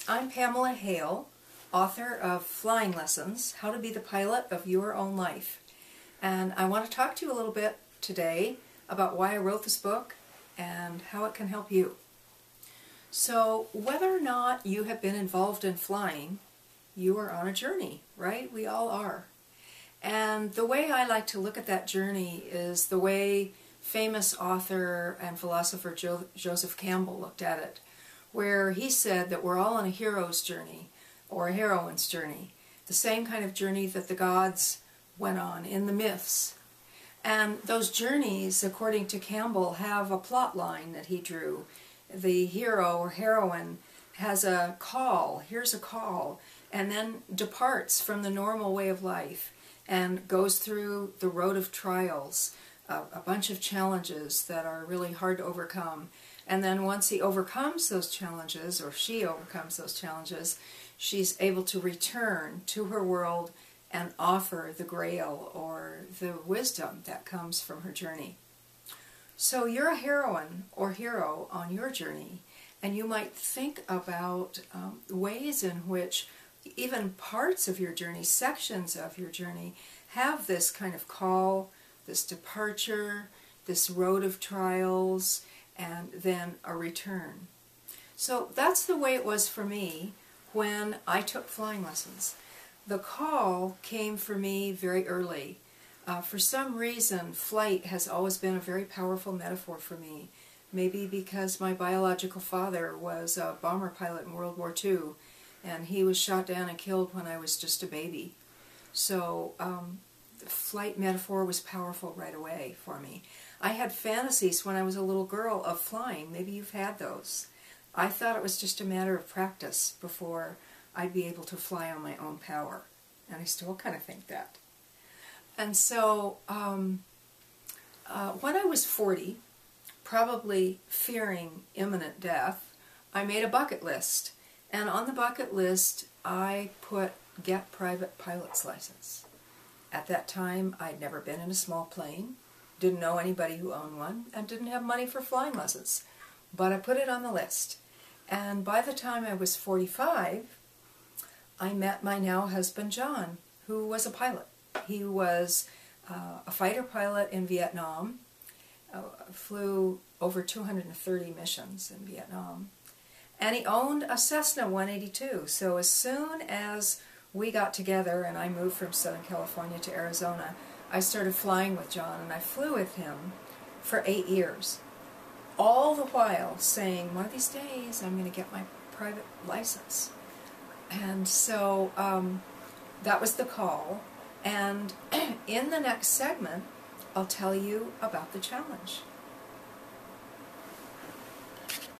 I'm Pamela Hale, author of Flying Lessons, How to Be the Pilot of Your Own Life. And I want to talk to you a little bit today about why I wrote this book and how it can help you. So whether or not you have been involved in flying, you are on a journey, right? We all are. And the way I like to look at that journey is the way famous author and philosopher Joseph Campbell looked at it, where he said that we're all on a hero's journey or a heroine's journey, the same kind of journey that the gods went on in the myths. And those journeys, according to Campbell, have a plot line that he drew. The hero or heroine has a call, here's a call, and then departs from the normal way of life and goes through the road of trials, a bunch of challenges that are really hard to overcome. And then once he overcomes those challenges, or she overcomes those challenges, she's able to return to her world and offer the grail or the wisdom that comes from her journey. So you're a heroine or hero on your journey, and you might think about ways in which even parts of your journey, sections of your journey, have this kind of call, this departure, this road of trials, and then a return. So that's the way it was for me when I took flying lessons. The call came for me very early. For some reason, flight has always been a very powerful metaphor for me. Maybe because my biological father was a bomber pilot in World War II, and he was shot down and killed when I was just a baby. So the flight metaphor was powerful right away for me. I had fantasies when I was a little girl of flying. Maybe you've had those. I thought it was just a matter of practice before I'd be able to fly on my own power. And I still kind of think that. And so when I was 40, probably fearing imminent death, I made a bucket list. And on the bucket list, I put get private pilot's license. At that time, I'd never been in a small plane, didn't know anybody who owned one, and didn't have money for flying lessons. But I put it on the list. And by the time I was 45, I met my now husband, John, who was a pilot. He was a fighter pilot in Vietnam, flew over 230 missions in Vietnam, and he owned a Cessna 182. So as soon as we got together and I moved from Southern California to Arizona, I started flying with John, and I flew with him for 8 years, all the while saying, one of these days I'm going to get my private license. And so that was the call. And in the next segment, I'll tell you about the challenge.